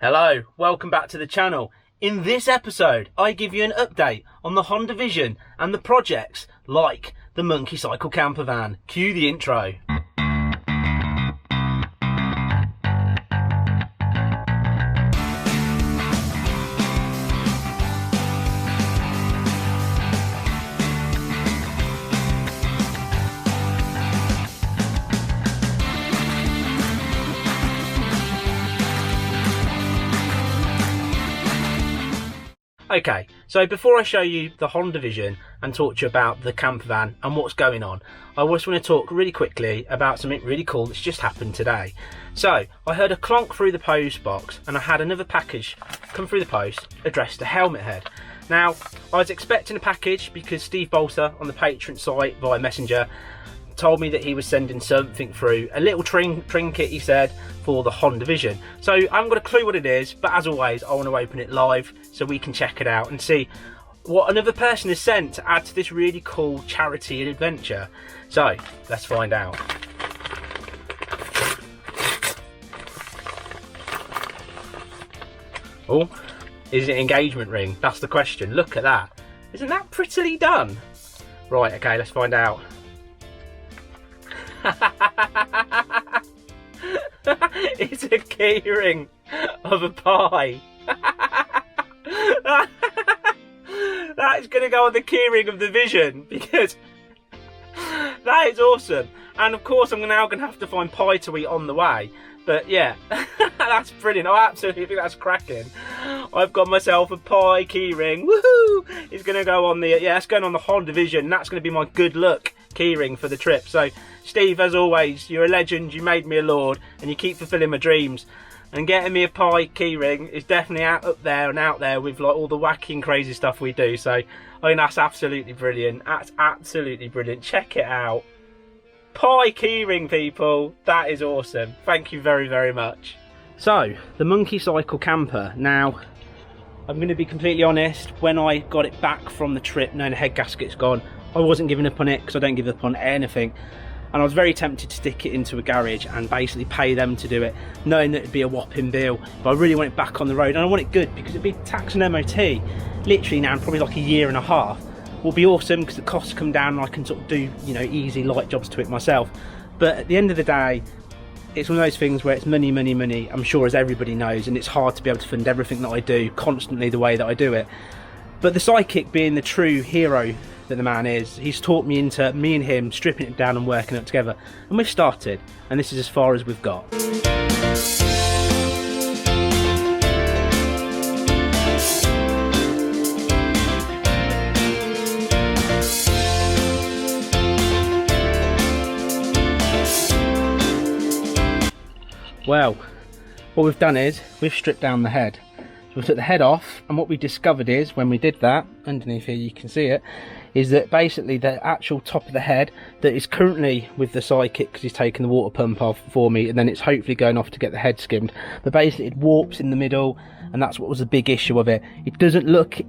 Hello, welcome back to the channel. In this episode, I give you an update on the Honda Vision and the projects like the Monkey Cycle camper van. Cue the intro. Okay, so before I show you the Honda Vision and talk to you about the camper van and what's going on, I just want to talk really quickly about something really cool that's just happened today. So, I heard a clonk through the post box and I had another package come through the post addressed to Helmet Head. Now, I was expecting a package because Steve Bolter on the Patreon site via Messenger told me that he was sending something through, a little trinket he said, for the Honda Vision. So I haven't got a clue what it is, but as always I want to open it live so we can check it out and see what another person has sent to add to this really cool charity and adventure. So let's find out. Oh, is it an engagement ring? That's the question. Look at that. Isn't that prettily done? Right, okay, let's find out. It's a keyring of a pie. That is going to go on the keyring of the Vision because that is awesome. And of course I'm now going to have to find pie to eat on the way. But yeah, that's brilliant. I absolutely think that's cracking. I've got myself a pie keyring. Woohoo! It's going to go on the, yeah, it's going on the Honda Vision. That's going to be my good luck keyring for the trip. So Steve, as always, you're a legend. You made me a lord and you keep fulfilling my dreams. And getting me a pie keyring is definitely up there with like all the wacky and crazy stuff we do. So I think that's absolutely brilliant. That's absolutely brilliant. Check it out. Pie keyring, people. That is awesome. Thank you very, very much. So, the Monkey Cycle camper. Now, I'm going to be completely honest. When I got it back from the trip, knowing the head gasket's gone, I wasn't giving up on it because I don't give up on anything. And I was very tempted to stick it into a garage and basically pay them to do it, knowing that it'd be a whopping bill. But I really want it back on the road, and I want it good because it'd be tax and MOT literally now in probably like a year and a half. Will be awesome because the costs come down and I can sort of do, you know, easy light jobs to it myself. But at the end of the day, it's one of those things where it's money, money, money, I'm sure, as everybody knows, and it's hard to be able to fund everything that I do constantly the way that I do it. But the sidekick, being the true hero that the man is, he's taught me into me and him stripping it down and working it together, and we've started, and this is as far as we've got. Well, what we've done is we've stripped down the head. So we took the head off, and what we discovered is, when we did that, underneath here you can see it, is that basically the actual top of the head that is currently with the sidekick, because he's taken the water pump off for me, and then it's hopefully going off to get the head skimmed, but basically it warps in the middle, and that's what was the big issue of it. It doesn't look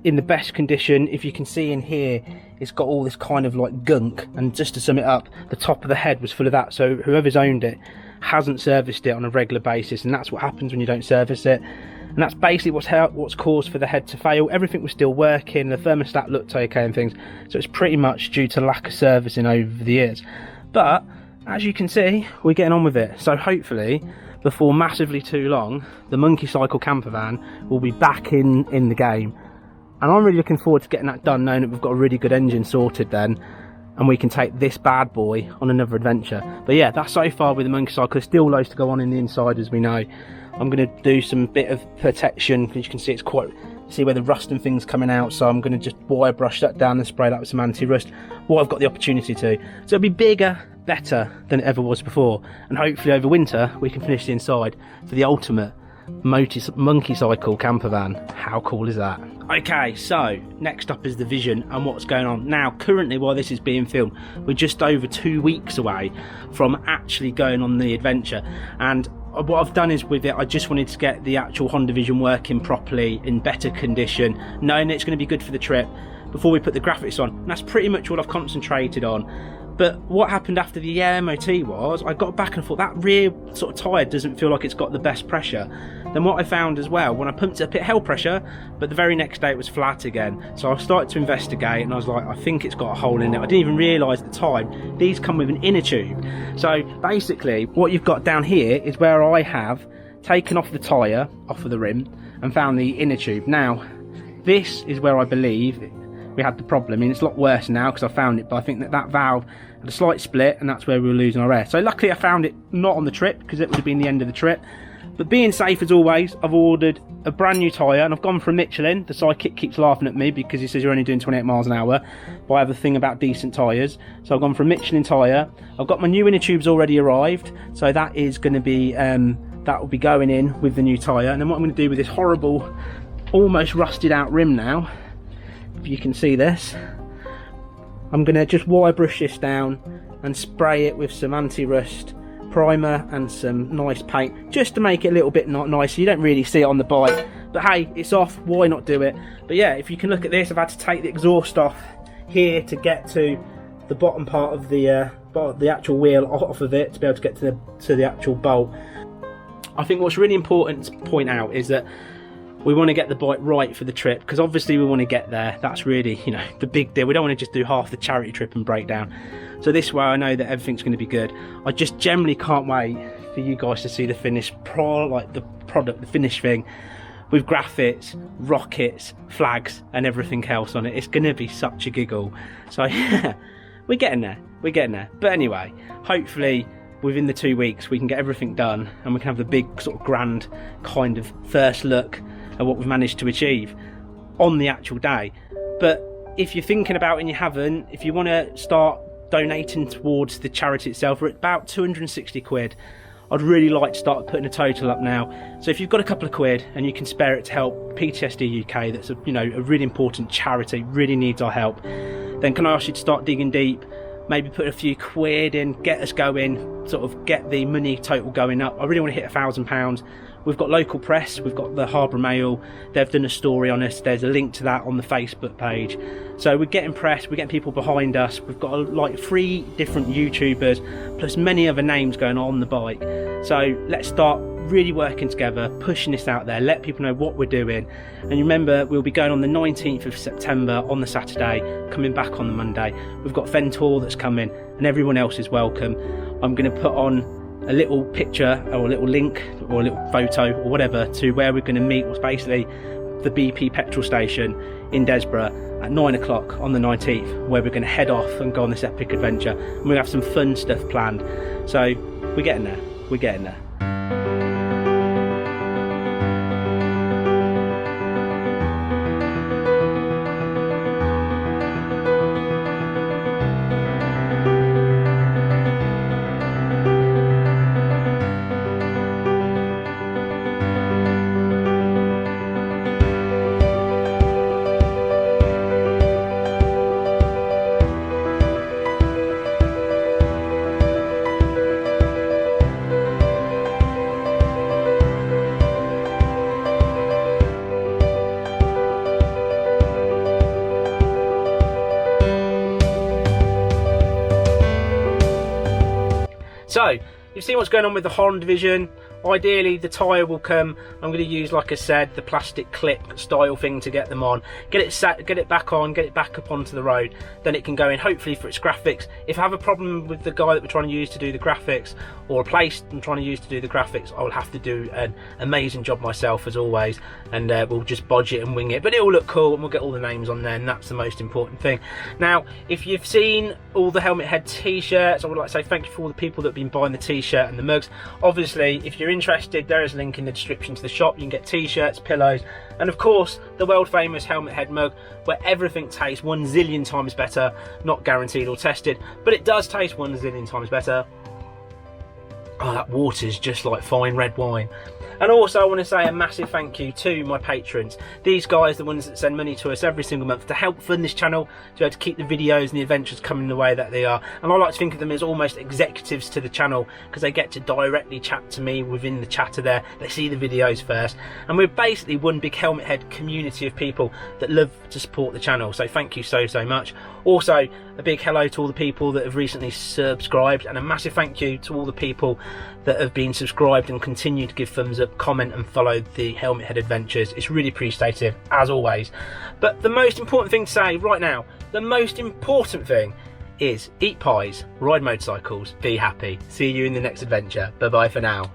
in the best condition. If you can see in here, it's got all this kind of like gunk, and just to sum it up, the top of the head was full of that, so whoever's owned it hasn't serviced it on a regular basis, and that's what happens when you don't service it. And that's basically what's caused for the head to fail. Everything was still working, the thermostat looked okay and things, so it's pretty much due to lack of servicing over the years. But as you can see, we're getting on with it, so hopefully before massively too long the Monkey Cycle camper van will be back in the game, and I'm really looking forward to getting that done, knowing that we've got a really good engine sorted then, and we can take this bad boy on another adventure. But yeah, that's so far with the Monkey Cycle. There's still loads to go on in the inside, as we know. I'm going to do some bit of protection, because you can see it's quite, see where the rust and things coming out, so I'm going to just wire brush that down and spray that with some anti-rust, what I've got the opportunity to. So it'll be bigger, better than it ever was before, and hopefully over winter we can finish the inside for the ultimate Monkey Cycle camper van. How cool is that? Okay, so next up is the Vision and what's going on. Now, currently, while this is being filmed, we're just over 2 weeks away from actually going on the adventure, and what I've done is with it, I just wanted to get the actual Honda Vision working properly, in better condition, knowing it's going to be good for the trip before we put the graphics on, and that's pretty much what I've concentrated on. But what happened after the MOT was, I got back and thought that rear sort of tyre doesn't feel like it's got the best pressure. then what I found as well, when I pumped it up, it held pressure, but the very next day it was flat again. So I started to investigate, and I was like, I think it's got a hole in it. I didn't even realise at the time these come with an inner tube. So basically what you've got down here is where I have taken off the tyre off of the rim and found the inner tube. Now this is where I believe we had the problem. I mean, it's a lot worse now because I found it, but I think that valve had a slight split, and that's where we were losing our air. So luckily I found it not on the trip, because it would have been the end of the trip. But being safe as always, I've ordered a brand new tyre, and I've gone for a Michelin. The sidekick keeps laughing at me because he says you're only doing 28 miles an hour, but I have a thing about decent tyres. So I've gone for a Michelin tyre. I've got my new inner tubes already arrived, so that is going to be that will be going in with the new tyre. And then what I'm going to do with this horrible, almost rusted out rim now, if you can see this, I'm going to just wire brush this down and spray it with some anti-rust primer and some nice paint, just to make it a little bit nicer. You don't really see it on the bike, but hey, it's off, why not do it? But yeah, if you can look at this, I've had to take the exhaust off here to get to the bottom part of the actual wheel off of it, to be able to get to the actual bolt. I think what's really important to point out is that we want to get the bike right for the trip, because obviously we want to get there. That's really, you know, the big deal. We don't want to just do half the charity trip and break down. So this way I know that everything's going to be good. I just generally can't wait for you guys to see the finished the finished thing, with graphics, rockets, flags and everything else on it. It's going to be such a giggle. So yeah, we're getting there. But anyway, hopefully within the 2 weeks we can get everything done, and we can have the big sort of grand kind of first look at what we've managed to achieve on the actual day. But if you're thinking about it and you haven't, if you want to start donating towards the charity itself, we're at about 260 quid. I'd really like to start putting a total up now. So if you've got a couple of quid and you can spare it to help PTSD UK, that's a really important charity, really needs our help, then can I ask you to start digging deep, maybe put a few quid in, get us going, sort of get the money total going up. I really want to hit £1,000. We've got local press, we've got the Harbour Mail, they've done a story on us, there's a link to that on the Facebook page. So we're getting press, we're getting people behind us, we've got like 3 different YouTubers, plus many other names going on the bike. So let's start really working together, pushing this out there, let people know what we're doing. And remember, we'll be going on the 19th of September on the Saturday, coming back on the Monday. We've got Ventor that's coming, and everyone else is welcome. I'm going to put on a little picture or a little link or a little photo or whatever to where we're going to meet, was basically the BP petrol station in Desborough at 9 o'clock on the 19th, where we're going to head off and go on this epic adventure, and we'll have some fun stuff planned. So we're getting there. So you've seen what's going on with the horn division. Ideally the tyre will come. I'm going to use, like I said, the plastic clip style thing to get them on, get it set, get it back on, get it back up onto the road, then it can go in hopefully for its graphics. If I have a problem with the guy that we're trying to use to do the graphics, or a place I'm trying to use to do the graphics, I will have to do an amazing job myself as always, and we'll just bodge it and wing it, but it will look cool and we'll get all the names on there, and that's the most important thing. Now if you've seen all the Helmet Head t-shirts, I would like to say thank you for all the people that have been buying the t-shirt and the mugs. Obviously if you're interested, there is a link in the description to the shop. You can get t-shirts, pillows, and of course the world famous Helmet Head mug, where everything tastes 1 zillion times better. Not guaranteed or tested, but it does taste 1 zillion times better. Oh, that water's just like fine red wine. And also I want to say a massive thank you to my patrons. These guys, the ones that send money to us every single month to help fund this channel, to be able to keep the videos and the adventures coming the way that they are. And I like to think of them as almost executives to the channel, because they get to directly chat to me within the chatter there. They see the videos first. And we're basically one big Helmet Head community of people that love to support the channel. So thank you so much. Also a big hello to all the people that have recently subscribed, and a massive thank you to all the people that have been subscribed and continue to give thumbs up, comment and follow the Helmet Head Adventures. It's really appreciative, as always. But the most important thing to say right now, the most important thing is eat pies, ride motorcycles, be happy. See you in the next adventure. Bye bye for now.